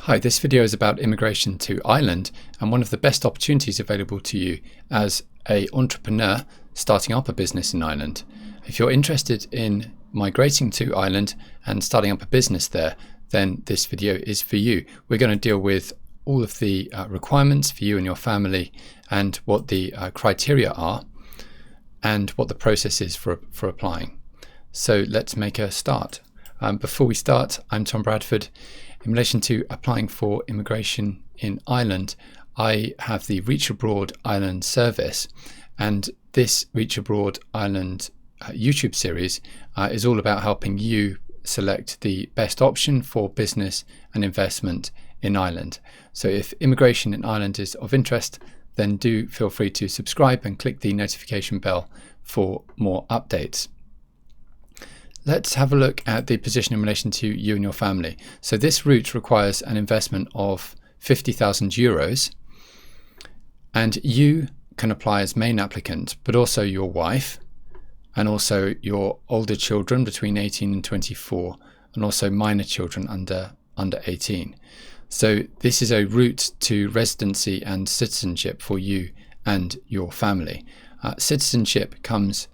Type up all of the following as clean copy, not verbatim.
Hi, this video is about immigration to Ireland and one of the best opportunities available to you as an entrepreneur starting up a business in Ireland. If you're interested in migrating to Ireland and starting up a business there, then this video is for you. We're going to deal with all of the requirements for you and your family and what the criteria are and what the process is for applying. So let's make a start. Before we start, I'm Tom Bradford. In relation to applying for immigration in Ireland, I have the Reach Abroad Ireland service, and this Reach Abroad Ireland YouTube series is all about helping you select the best option for business and investment in Ireland. So if immigration in Ireland is of interest, then do feel free to subscribe and click the notification bell for more updates. Let's have a look at the position in relation to you and your family. So this route requires an investment of €50,000, and you can apply as main applicant, but also your wife and also your older children between 18 and 24, and also minor children under 18. So this is a route to residency and citizenship for you and your family. Citizenship comes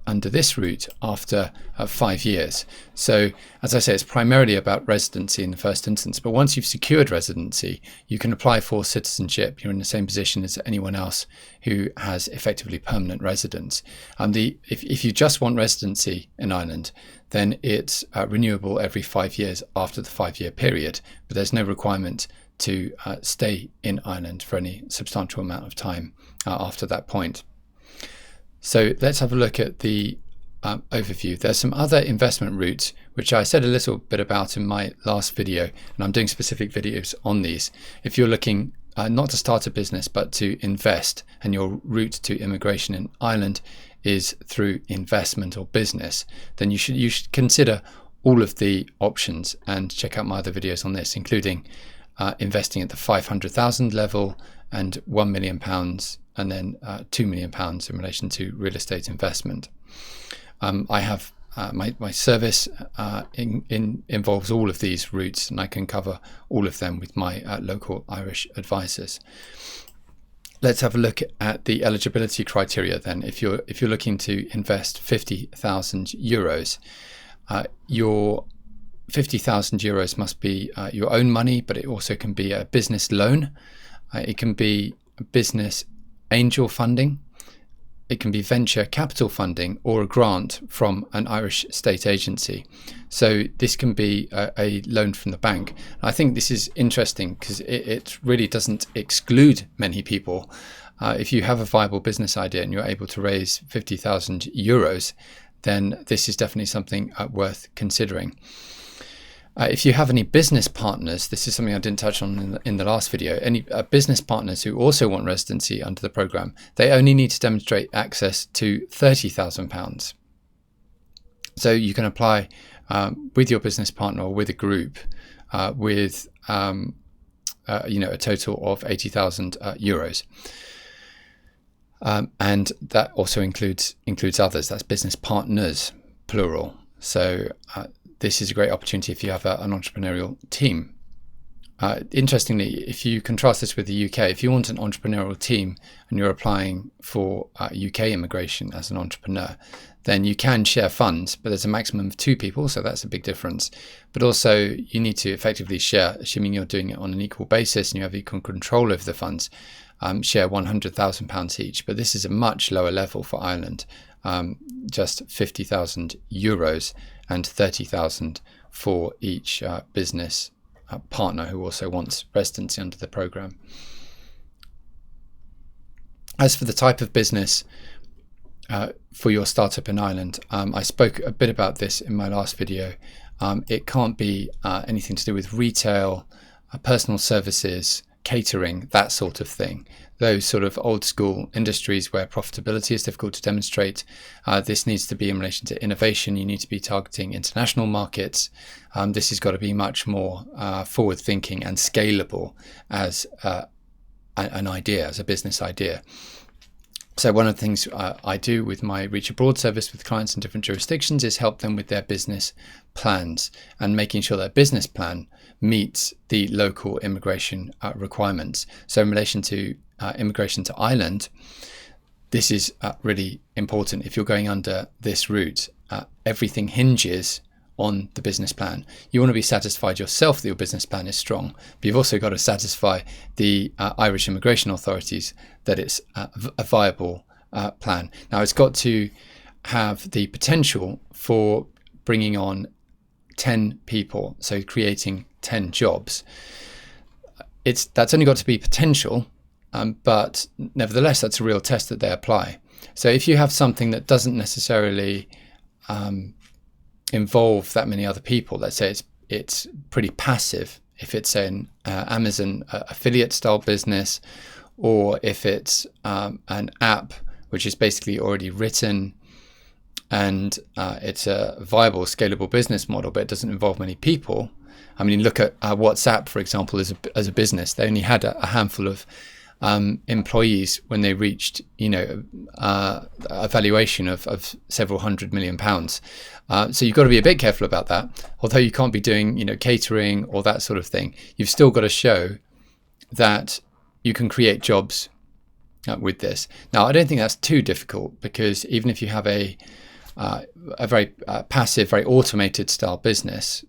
under this route after 5 years. So as I say, it's primarily about residency in the first instance, but once you've secured residency, you can apply for citizenship. You're in the same position as anyone else who has effectively permanent residence. If you just want residency in Ireland, then it's renewable every 5 years after the 5-year period, but there's no requirement to stay in Ireland for any substantial amount of time after that point. So let's have a look at the overview. There's some other investment routes, which I said a little bit about in my last video, and I'm doing specific videos on these. If you're looking not to start a business, but to invest, and your route to immigration in Ireland is through investment or business, then you should consider all of the options and check out my other videos on this, including investing at the 500,000 level and £1 million, and then £2 million in relation to real estate investment. I have my service involves all of these routes, and I can cover all of them with my local Irish advisors. Let's have a look at the eligibility criteria then. If you're looking to invest €50,000, your €50,000 must be your own money, but it also can be a business loan. It can be business angel funding, it can be venture capital funding, or a grant from an Irish state agency. So this can be a loan from the bank. I think this is interesting because it really doesn't exclude many people. If you have a viable business idea and you're able to raise €50,000, then this is definitely something worth considering. If you have any business partners, this is something I didn't touch on in the last video, any business partners who also want residency under the programme, they only need to demonstrate access to £30,000. So you can apply with your business partner or with a group with a total of €80,000. And that also includes others. That's business partners, plural. So this is a great opportunity if you have an entrepreneurial team. Interestingly, if you contrast this with the UK, if you want an entrepreneurial team and you're applying for UK immigration as an entrepreneur, then you can share funds, but there's a maximum of 2 people, so that's a big difference. But also you need to effectively share, assuming you're doing it on an equal basis and you have equal control over the funds, share £100,000 each. But this is a much lower level for Ireland, just €50,000 and £30,000 for each business partner who also wants residency under the programme. As for the type of business for your startup in Ireland, I spoke a bit about this in my last video. It can't be anything to do with retail, personal services, catering, that sort of thing. Those sort of old school industries where profitability is difficult to demonstrate. This needs to be in relation to innovation. You need to be targeting international markets. This has got to be much more forward thinking and scalable as an idea, as a business idea. So one of the things I do with my Reach Abroad service with clients in different jurisdictions is help them with their business plans and making sure their business plan meets the local immigration requirements. So in relation to immigration to Ireland, this is really important. If you're going under this route, everything hinges on the business plan. You want to be satisfied yourself that your business plan is strong, but you've also got to satisfy the Irish immigration authorities that it's a viable plan. Now, it's got to have the potential for bringing on 10 people, so creating 10 jobs. That's only got to be potential, but nevertheless, that's a real test that they apply. So if you have something that doesn't necessarily involve that many other people, let's say it's pretty passive, if it's an Amazon affiliate style business, or if it's an app which is basically already written and it's a viable, scalable business model, but it doesn't involve many people. I mean, look at WhatsApp, for example, as a business. They only had a handful of employees when they reached, a valuation of several £100 million. So you've got to be a bit careful about that. Although you can't be doing, catering or that sort of thing, you've still got to show that you can create jobs with this. Now, I don't think that's too difficult, because even if you have a very passive, very automated style business,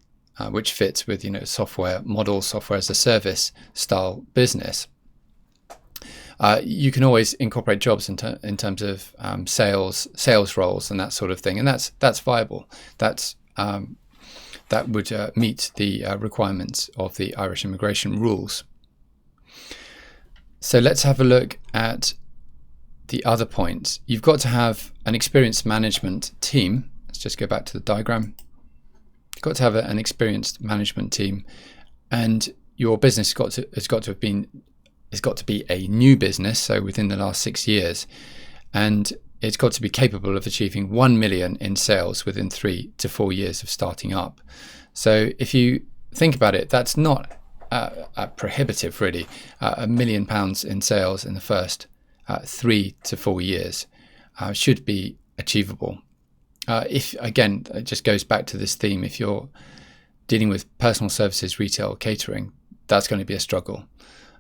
which fits with, software model, software as a service style business, you can always incorporate jobs in terms of sales roles and that sort of thing, and that's viable. That would meet the requirements of the Irish immigration rules. So let's have a look at the other points. You've got to have an experienced management team. Let's just go back to the diagram. You've got to have an experienced management team, and your business has got to be a new business, so within the last 6 years, and it's got to be capable of achieving 1 million in sales within 3 to 4 years of starting up. So if you think about it, that's not prohibitive, really. £1 million in sales in the first 3 to 4 years should be achievable. If, again, it just goes back to this theme, if you're dealing with personal services, retail, catering, that's going to be a struggle.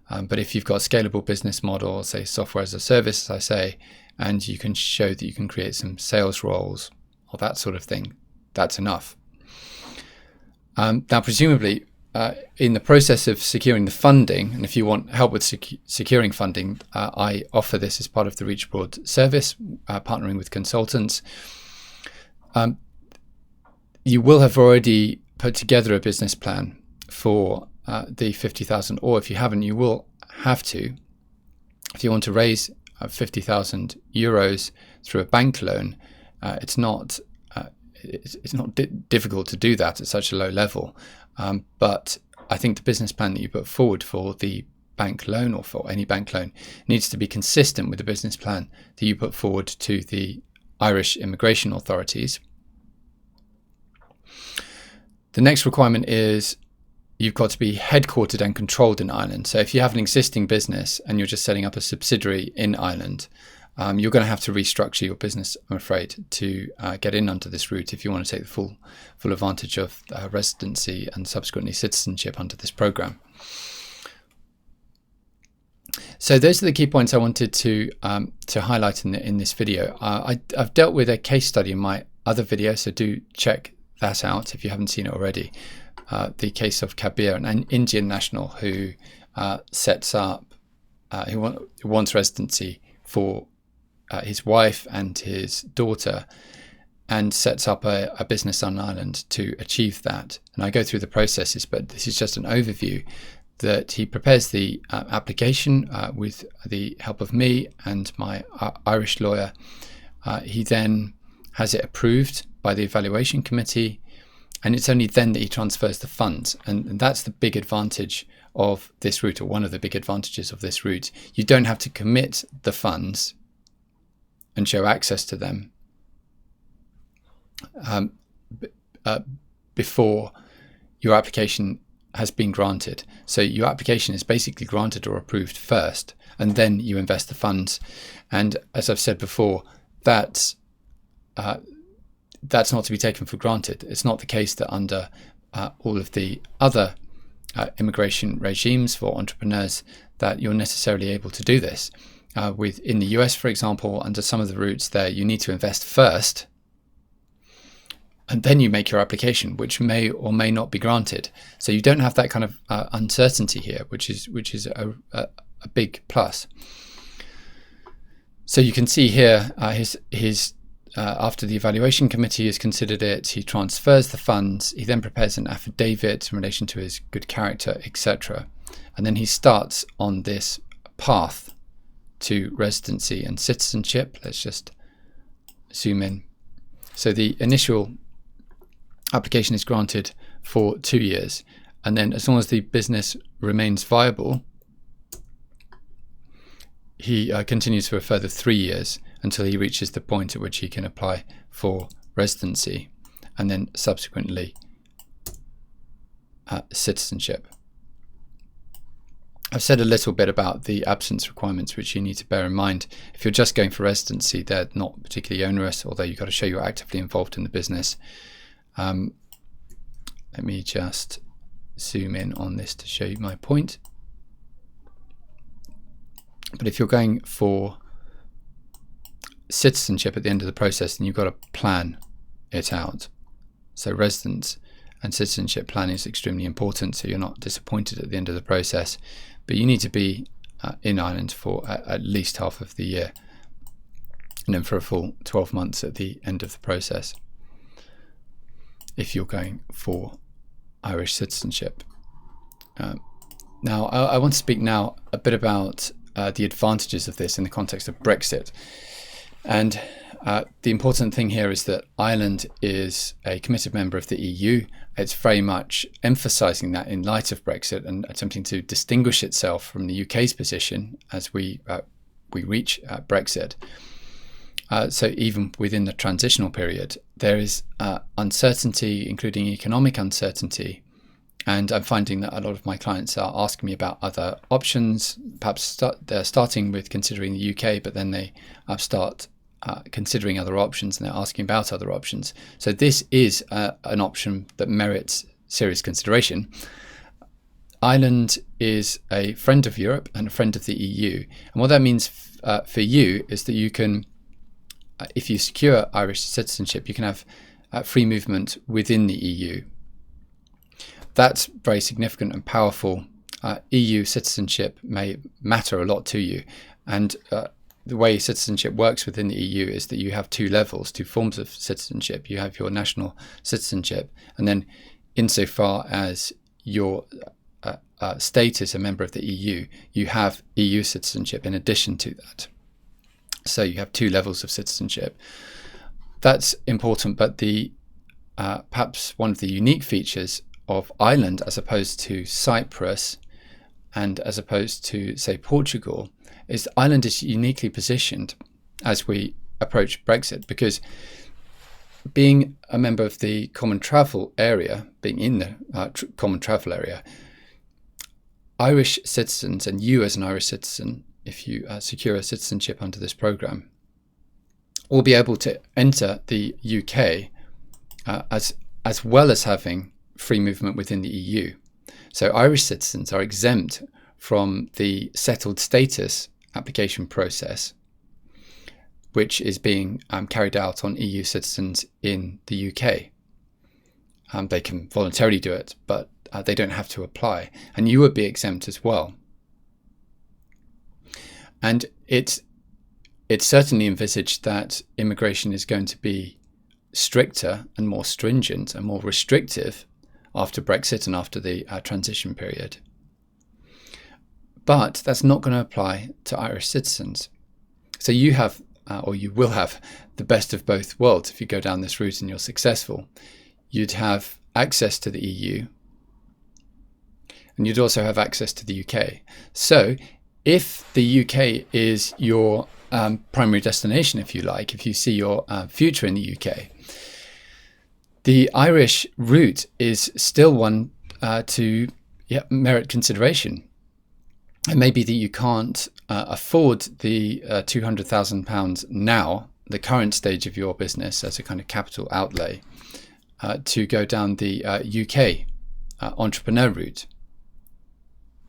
But if you've got scalable business model, say software as a service, as I say, and you can show that you can create some sales roles or that sort of thing, that's enough. Now, presumably, in the process of securing the funding, and if you want help with securing funding, I offer this as part of the Reach Abroad service, partnering with consultants. You will have already put together a business plan for the 50,000, or if you haven't, you will have to. If you want to raise 50,000 euros through a bank loan, it's not difficult to do that at such a low level. But I think the business plan that you put forward for the bank loan, or for any bank loan, needs to be consistent with the business plan that you put forward to the Irish immigration authorities. The next requirement is you've got to be headquartered and controlled in Ireland. So if you have an existing business and you're just setting up a subsidiary in Ireland, you're going to have to restructure your business, I'm afraid, to get in under this route if you want to take the full advantage of residency and subsequently citizenship under this program. So those are the key points I wanted to highlight in this video. I've dealt with a case study in my other video, so do check that out if you haven't seen it already. The case of Kabir, an Indian national who sets up, who wants residency for his wife and his daughter, and sets up a business on Ireland to achieve that. And I go through the processes, but this is just an overview that he prepares the application with the help of me and my Irish lawyer. He then has it approved by the evaluation committee, and it's only then that he transfers the funds. And that's the big advantage of this route, or one of the big advantages of this route. You don't have to commit the funds and show access to them before your application has been granted. So your application is basically granted or approved first, and then you invest the funds. And as I've said before, that's not to be taken for granted. It's not the case that under all of the other immigration regimes for entrepreneurs that you're necessarily able to do this. In the US, for example, under some of the routes there, you need to invest first, and then you make your application, which may or may not be granted. So you don't have that kind of uncertainty here, which is a big plus. So you can see here, his after the evaluation committee has considered it, he transfers the funds. He then prepares an affidavit in relation to his good character, etc. And then he starts on this path to residency and citizenship. Let's just zoom in. So the initial application is granted for 2 years, and then as long as the business remains viable, he continues for a further 3 years until he reaches the point at which he can apply for residency, and then subsequently citizenship. I've said a little bit about the absence requirements, which you need to bear in mind. If you're just going for residency, they're not particularly onerous, although you've got to show you're actively involved in the business. Let me just zoom in on this to show you my point. But if you're going for citizenship at the end of the process, then you've got to plan it out. So residence and citizenship planning is extremely important, so you're not disappointed at the end of the process. But you need to be in Ireland for at least half of the year, and then for a full 12 months at the end of the process if you're going for Irish citizenship. Now, I want to speak now a bit about the advantages of this in the context of Brexit. And the important thing here is that Ireland is a committed member of the EU. It's very much emphasising that in light of Brexit and attempting to distinguish itself from the UK's position as we reach Brexit. So even within the transitional period, there is uncertainty, including economic uncertainty. And I'm finding that a lot of my clients are asking me about other options. Perhaps they're starting with considering the UK, but then they start considering other options, and they're asking about other options. So this is an option that merits serious consideration. Ireland is a friend of Europe and a friend of the EU. And what that means for you is that you can, if you secure Irish citizenship, you can have free movement within the EU. That's very significant and powerful. EU citizenship may matter a lot to you. And the way citizenship works within the EU is that you have two levels, two forms of citizenship. You have your national citizenship, and then insofar as your state is a member of the EU, you have EU citizenship in addition to that. So you have two levels of citizenship. That's important, but the perhaps one of the unique features of Ireland as opposed to Cyprus and as opposed to, say, Portugal, is Ireland is uniquely positioned as we approach Brexit, because being a member of the common travel area, being in the common travel area, Irish citizens, and you as an Irish citizen, if you secure a citizenship under this programme, will be able to enter the UK as well as having free movement within the EU. So Irish citizens are exempt from the settled status application process, which is being carried out on EU citizens in the UK. They can voluntarily do it, but they don't have to apply. And you would be exempt as well. And it's certainly envisaged that immigration is going to be stricter and more stringent and more restrictive after Brexit and after the transition period. But that's not going to apply to Irish citizens. So you have, or you will have, the best of both worlds if you go down this route and you're successful. You'd have access to the EU, and you'd also have access to the UK. So if the UK is your primary destination, if you like, if you see your future in the UK, the Irish route is still one to merit consideration. It may be that you can't afford the £200,000 now, the current stage of your business, as a kind of capital outlay, to go down the UK entrepreneur route.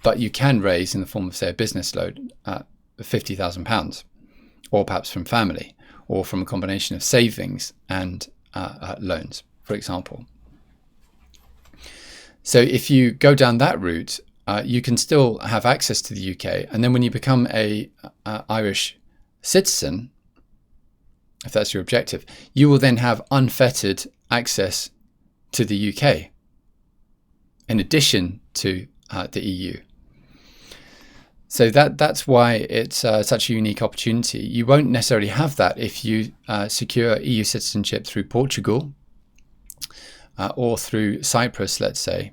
But you can raise, in the form of, say, a business loan, £50,000, or perhaps from family, or from a combination of savings and loans, for example. So if you go down that route, you can still have access to the UK, and then when you become a Irish citizen, if that's your objective, you will then have unfettered access to the UK, in addition to the EU. So that's why it's such a unique opportunity. You won't necessarily have that if you secure EU citizenship through Portugal or through Cyprus, let's say,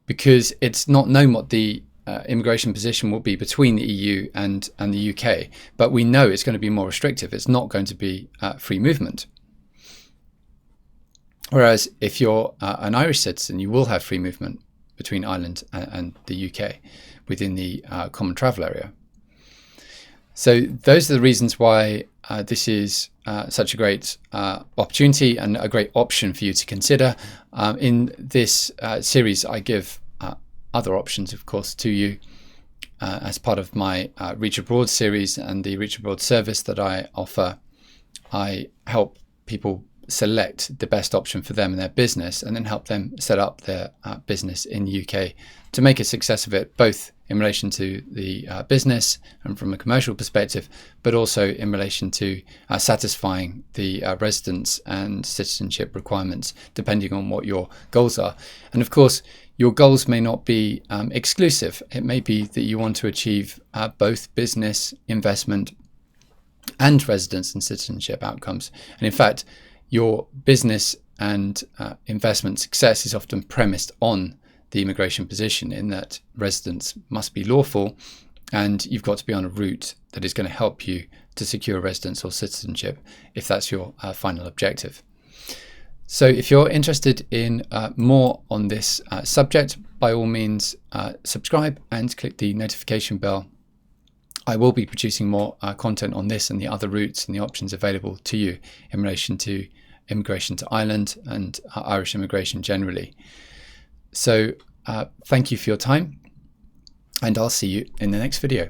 because it's not known what the immigration position will be between the EU and the UK. But we know it's going to be more restrictive. It's not going to be free movement. Whereas if you're an Irish citizen, you will have free movement between Ireland and the UK within the common travel area. So those are the reasons why this is such a great opportunity and a great option for you to consider. In this series, I give other options, of course, to you as part of my Reach Abroad series and the Reach Abroad service that I offer. I help people select the best option for them and their business, and then help them set up their business in the UK to make a success of it, both in relation to the business and from a commercial perspective, but also in relation to satisfying the residence and citizenship requirements, depending on what your goals are. And of course, your goals may not be exclusive. It may be that you want to achieve both business, investment, and residence and citizenship outcomes. And in fact, your business and investment success is often premised on the immigration position, in that residence must be lawful and you've got to be on a route that is going to help you to secure residence or citizenship, if that's your final objective. So if you're interested in more on this subject, by all means subscribe and click the notification bell. I will be producing more content on this and the other routes and the options available to you in relation to immigration to Ireland and Irish immigration generally. So thank you for your time, and I'll see you in the next video.